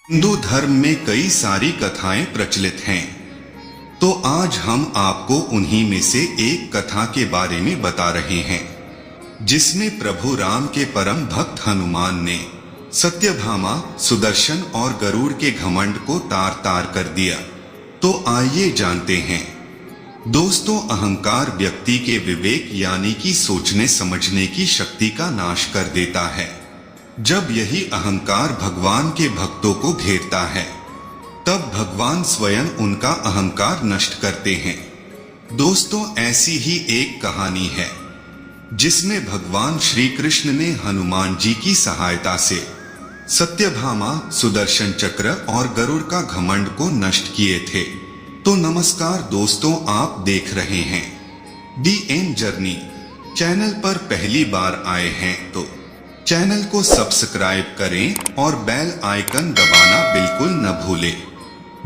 हिंदू धर्म में कई सारी कथाएं प्रचलित हैं, तो आज हम आपको उन्हीं में से एक कथा के बारे में बता रहे हैं, जिसमें प्रभु राम के परम भक्त हनुमान ने सत्यभामा, सुदर्शन और गरुड़ के घमंड को तार तार कर दिया। तो आइए जानते हैं। दोस्तों, अहंकार व्यक्ति के विवेक यानी कि सोचने समझने की शक्ति का नाश कर देता है। जब यही अहंकार भगवान के भक्तों को घेरता है, तब भगवान स्वयं उनका अहंकार नष्ट करते हैं। दोस्तों, ऐसी ही एक कहानी है जिसमें भगवान श्री कृष्ण ने हनुमान जी की सहायता से सत्यभामा, सुदर्शन चक्र और गरुड़ का घमंड को नष्ट किए थे। तो नमस्कार दोस्तों, आप देख रहे हैं दी एंड जर्नी। चैनल पर पहली बार आए हैं तो चैनल को सब्सक्राइब करें और बेल आइकन दबाना बिल्कुल न भूलें।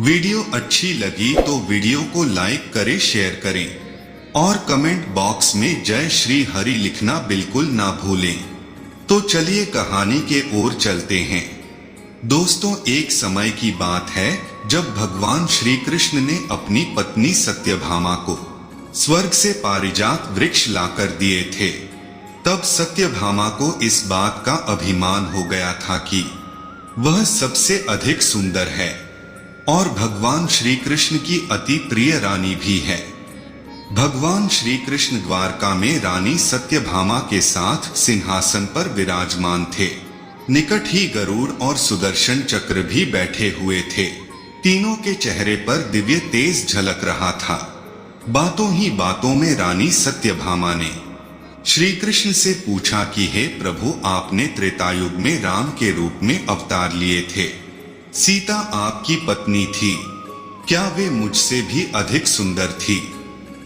वीडियो अच्छी लगी तो वीडियो को लाइक करें, शेयर करें और कमेंट बॉक्स में जय श्री हरि लिखना बिल्कुल ना भूलें। तो चलिए कहानी के ओर चलते हैं। दोस्तों, एक समय की बात है जब भगवान श्री कृष्ण ने अपनी पत्नी सत्यभामा को स्वर्ग से पारिजात वृक्ष लाकर दिए थे। तब सत्यभामा को इस बात का अभिमान हो गया था कि वह सबसे अधिक सुंदर है और भगवान श्री कृष्ण की अति प्रिय रानी भी है। भगवान श्री कृष्ण द्वारका में रानी सत्यभामा के साथ सिंहासन पर विराजमान थे। निकट ही गरुड़ और सुदर्शन चक्र भी बैठे हुए थे। तीनों के चेहरे पर दिव्य तेज झलक रहा था। बातों ही बातों में रानी सत्यभामा ने श्री कृष्ण से पूछा कि हे प्रभु, आपने त्रेतायुग में राम के रूप में अवतार लिए थे। सीता आपकी पत्नी थी, क्या वे मुझसे भी अधिक सुंदर थी?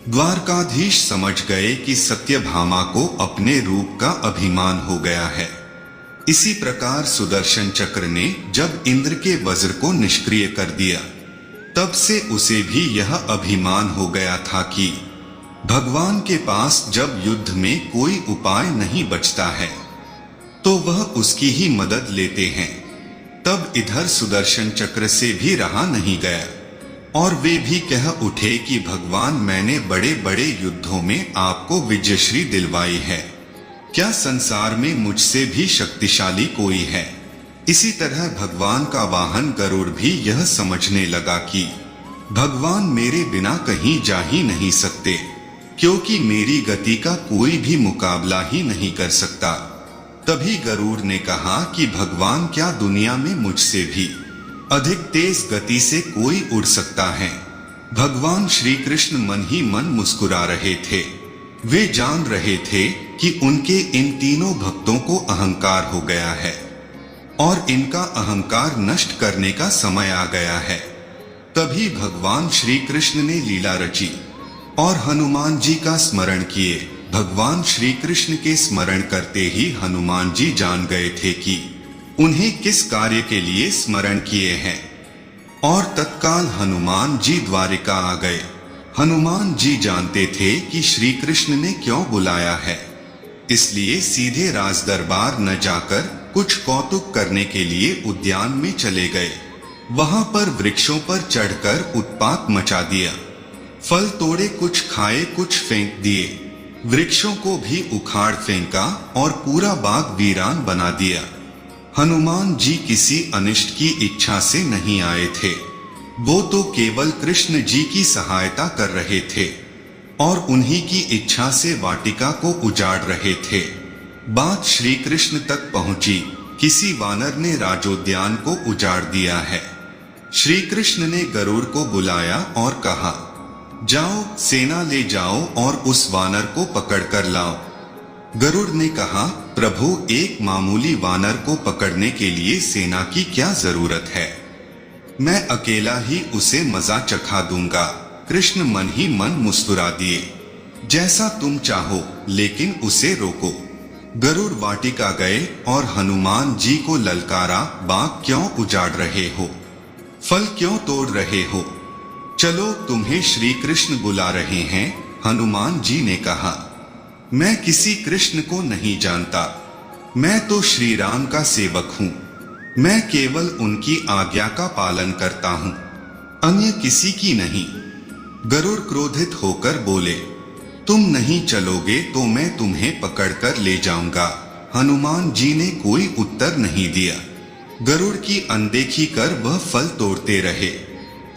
द्वारकाधीश समझ गए कि सत्यभामा को अपने रूप का अभिमान हो गया है। इसी प्रकार सुदर्शन चक्र ने जब इंद्र के वज्र को निष्क्रिय कर दिया, तब से उसे भी यह अभिमान हो गया था कि भगवान के पास जब युद्ध में कोई उपाय नहीं बचता है तो वह उसकी ही मदद लेते हैं। तब इधर सुदर्शन चक्र से भी रहा नहीं गया और वे भी कह उठे कि भगवान, मैंने बड़े बड़े युद्धों में आपको विजयश्री दिलवाई है, क्या संसार में मुझसे भी शक्तिशाली कोई है? इसी तरह भगवान का वाहन गरुड़ भी यह समझने लगा कि भगवान मेरे बिना कहीं जा ही नहीं सकते, क्योंकि मेरी गति का कोई भी मुकाबला ही नहीं कर सकता। तभी गरुड़ ने कहा कि भगवान, क्या दुनिया में मुझसे भी अधिक तेज गति से कोई उड़ सकता है? भगवान श्री कृष्ण मन ही मन मुस्कुरा रहे थे। वे जान रहे थे कि उनके इन तीनों भक्तों को अहंकार हो गया है और इनका अहंकार नष्ट करने का समय आ गया है। तभी भगवान श्री कृष्ण ने लीला रची और हनुमान जी का स्मरण किए। भगवान श्री कृष्ण के स्मरण करते ही हनुमान जी जान गए थे कि उन्हें किस कार्य के लिए स्मरण किए हैं और तत्काल हनुमान जी द्वारिका आ गए। हनुमान जी जानते थे कि श्री कृष्ण ने क्यों बुलाया है, इसलिए सीधे राज दरबार न जाकर कुछ कौतुक करने के लिए उद्यान में चले गए। वहां पर वृक्षों पर चढ़कर उत्पात मचा दिया। फल तोड़े, कुछ खाए, कुछ फेंक दिए। वृक्षों को भी उखाड़ फेंका और पूरा बाग वीरान बना दिया। हनुमान जी किसी अनिष्ट की इच्छा से नहीं आए थे, वो तो केवल कृष्ण जी की सहायता कर रहे थे और उन्हीं की इच्छा से वाटिका को उजाड़ रहे थे। बात श्री कृष्ण तक पहुंची, किसी वानर ने राजोद्यान को उजाड़ दिया है। श्री कृष्ण ने गरुड़ को बुलाया और कहा, जाओ, सेना ले जाओ और उस वानर को पकड़कर लाओ। गरुड़ ने कहा, प्रभु, एक मामूली वानर को पकड़ने के लिए सेना की क्या जरूरत है? मैं अकेला ही उसे मजा चखा दूंगा। कृष्ण मन ही मन मुस्कुरा दिए, जैसा तुम चाहो, लेकिन उसे रोको। गरुड़ वाटिका गए और हनुमान जी को ललकारा, बाग क्यों उजाड़ रहे हो? फल क्यों तोड़ रहे हो? चलो, तुम्हें श्री कृष्ण बुला रहे हैं। हनुमान जी ने कहा, मैं किसी कृष्ण को नहीं जानता, मैं तो श्री राम का सेवक हूँ। मैं केवल उनकी आज्ञा का पालन करता हूँ, अन्य किसी की नहीं। गरुड़ क्रोधित होकर बोले, तुम नहीं चलोगे तो मैं तुम्हें पकड़कर ले जाऊंगा। हनुमान जी ने कोई उत्तर नहीं दिया। गरुड़ की अनदेखी कर वह फल तोड़ते रहे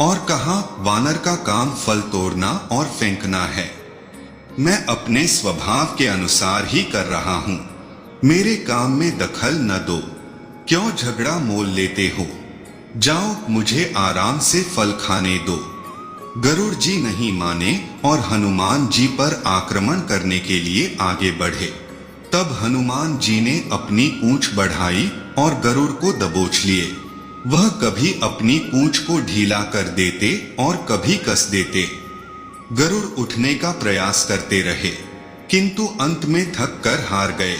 और कहा, वानर का काम फल तोड़ना और फेंकना है। मैं अपने स्वभाव के अनुसार ही कर रहा हूँ, मेरे काम में दखल न दो। क्यों झगड़ा मोल लेते हो? जाओ, मुझे आराम से फल खाने दो। गरुड़ जी नहीं माने और हनुमान जी पर आक्रमण करने के लिए आगे बढ़े। तब हनुमान जी ने अपनी पूंछ बढ़ाई और गरुड़ को दबोच लिए। वह कभी अपनी पूंछ को ढीला कर देते और कभी कस देते। गरुड़ उठने का प्रयास करते रहे, किंतु अंत में थक कर हार गए।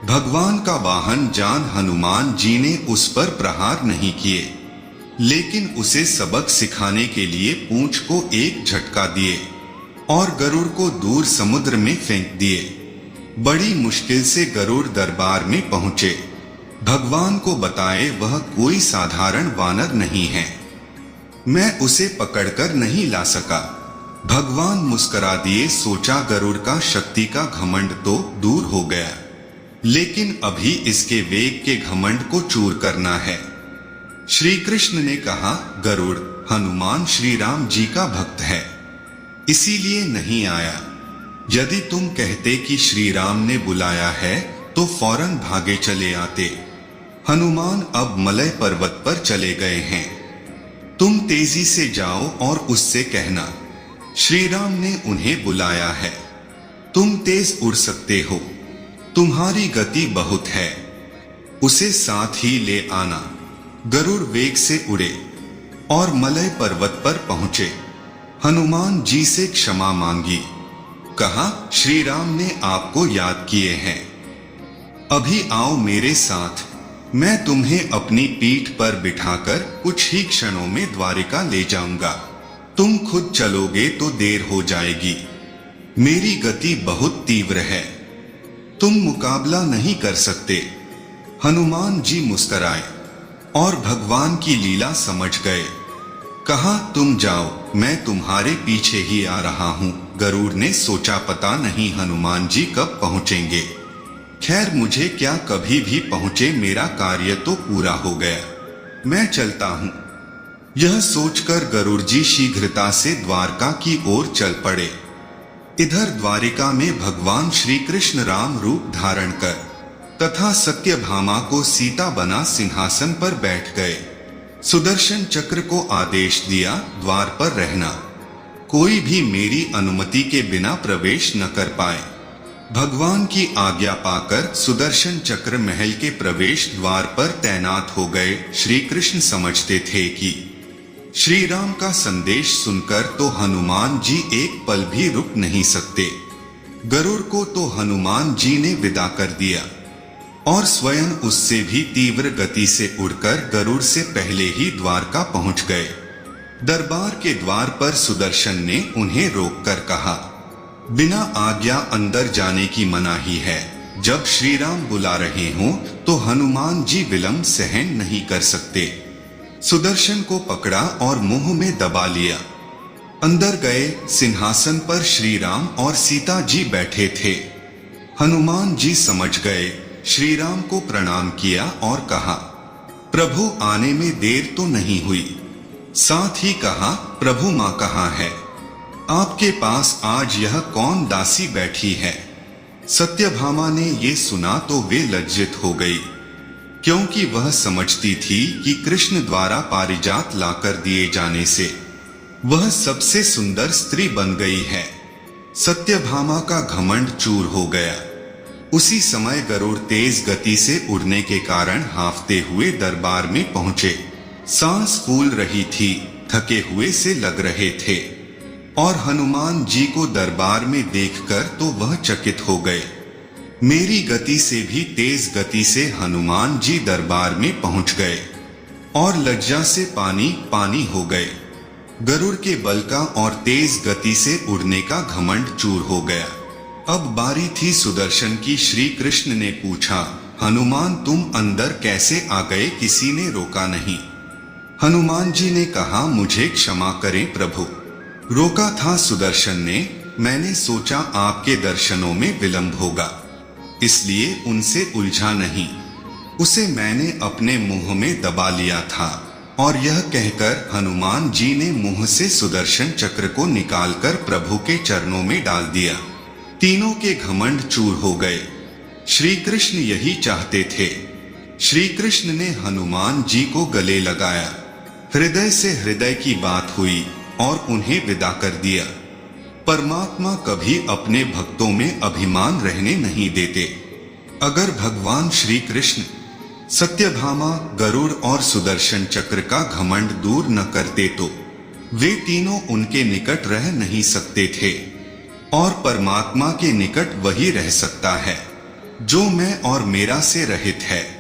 भगवान का वाहन जान हनुमान जी ने उस पर प्रहार नहीं किए, लेकिन उसे सबक सिखाने के लिए पूंछ को एक झटका दिए और गरुड़ को दूर समुद्र में फेंक दिए। बड़ी मुश्किल से गरुड़ दरबार में पहुंचे। भगवान को बताए वह कोई साधारण वानर नहीं है, मैं उसे पकड़कर नहीं ला सका। भगवान मुस्कुरा दिए। सोचा गरुड़ का शक्ति का घमंड तो दूर हो गया, लेकिन अभी इसके वेग के घमंड को चूर करना है। श्री कृष्ण ने कहा, गरुड़ हनुमान श्री राम जी का भक्त है, इसीलिए नहीं आया। यदि तुम कहते कि श्री राम ने बुलाया है तो फौरन भागे चले आते। हनुमान अब मलय पर्वत पर चले गए हैं। तुम तेजी से जाओ और उससे कहना, श्री राम ने उन्हें बुलाया है। तुम तेज उड़ सकते हो, तुम्हारी गति बहुत है, उसे साथ ही ले आना। गरुड़ वेग से उड़े और मलय पर्वत पर पहुंचे। हनुमान जी से क्षमा मांगी। कहा, श्री राम ने आपको याद किए हैं, अभी आओ मेरे साथ, मैं तुम्हें अपनी पीठ पर बिठाकर कुछ ही क्षणों में द्वारिका ले जाऊंगा। तुम खुद चलोगे तो देर हो जाएगी, मेरी गति बहुत तीव्र है, तुम मुकाबला नहीं कर सकते। हनुमान जी मुस्कुराए और भगवान की लीला समझ गए। कहा, तुम जाओ, मैं तुम्हारे पीछे ही आ रहा हूँ। गरुड़ ने सोचा, पता नहीं हनुमान जी कब पहुँचेंगे। खैर, मुझे क्या, कभी भी पहुँचे, मेरा कार्य तो पूरा हो गया, मैं चलता हूँ। यह सोचकर गरुड़ जी शीघ्रता से द्वारका की ओर चल पड़े। इधर द्वारिका में भगवान श्री कृष्ण राम रूप धारण कर तथा सत्यभामा को सीता बना सिंहासन पर बैठ गए। सुदर्शन चक्र को आदेश दिया, द्वार पर रहना, कोई भी मेरी अनुमति के बिना प्रवेश न कर पाए। भगवान की आज्ञा पाकर सुदर्शन चक्र महल के प्रवेश द्वार पर तैनात हो गए। श्री कृष्ण समझते थे कि श्री राम का संदेश सुनकर तो हनुमान जी एक पल भी रुक नहीं सकते। गरुड़ को तो हनुमान जी ने विदा कर दिया और स्वयं उससे भी तीव्र गति से उड़कर गरुड़ से पहले ही द्वारका पहुंच गए। दरबार के द्वार पर सुदर्शन ने उन्हें रोककर कहा, बिना आज्ञा अंदर जाने की मनाही है। जब श्री राम बुला रहे हों तो हनुमान जी विलंब सहन नहीं कर सकते। सुदर्शन को पकड़ा और मुंह में दबा लिया। अंदर गए। सिंहासन पर श्री राम और सीता जी बैठे थे। हनुमान जी समझ गए, श्री राम को प्रणाम किया और कहा, प्रभु आने में देर तो नहीं हुई। साथ ही कहा, प्रभु माँ कहाँ है? आपके पास आज यह कौन दासी बैठी है? सत्यभामा ने ये सुना तो वे लज्जित हो गई, क्योंकि वह समझती थी कि कृष्ण द्वारा पारिजात लाकर दिए जाने से वह सबसे सुंदर स्त्री बन गई है। सत्यभामा का घमंड चूर हो गया। उसी समय गरुड़ तेज गति से उड़ने के कारण हांफते हुए दरबार में पहुंचे। सांस फूल रही थी, थके हुए से लग रहे थे और हनुमान जी को दरबार में देखकर तो वह चकित हो गए। मेरी गति से भी तेज गति से हनुमान जी दरबार में पहुंच गए और लज्जा से पानी पानी हो गए। गरुड़ के बल का और तेज गति से उड़ने का घमंड चूर हो गया। अब बारी थी सुदर्शन की। श्री कृष्ण ने पूछा, हनुमान तुम अंदर कैसे आ गए, किसी ने रोका नहीं। हनुमान जी ने कहा, मुझे क्षमा करें प्रभु, रोका था सुदर्शन ने, मैंने सोचा आपके दर्शनों में विलंब होगा, इसलिए उनसे उलझा नहीं। उसे मैंने अपने मुंह में दबा लिया था। और यह कहकर हनुमान जी ने मुंह से सुदर्शन चक्र को निकालकर प्रभु के चरणों में डाल दिया। तीनों के घमंड चूर हो गए। श्री कृष्ण यही चाहते थे। श्री कृष्ण ने हनुमान जी को गले लगाया, हृदय से हृदय की बात हुई और उन्हें विदा कर दिया। परमात्मा कभी अपने भक्तों में अभिमान रहने नहीं देते। अगर भगवान श्री कृष्ण सत्यभामा, गरुड़ और सुदर्शन चक्र का घमंड दूर न करते तो वे तीनों उनके निकट रह नहीं सकते थे। और परमात्मा के निकट वही रह सकता है जो मैं और मेरा से रहित है।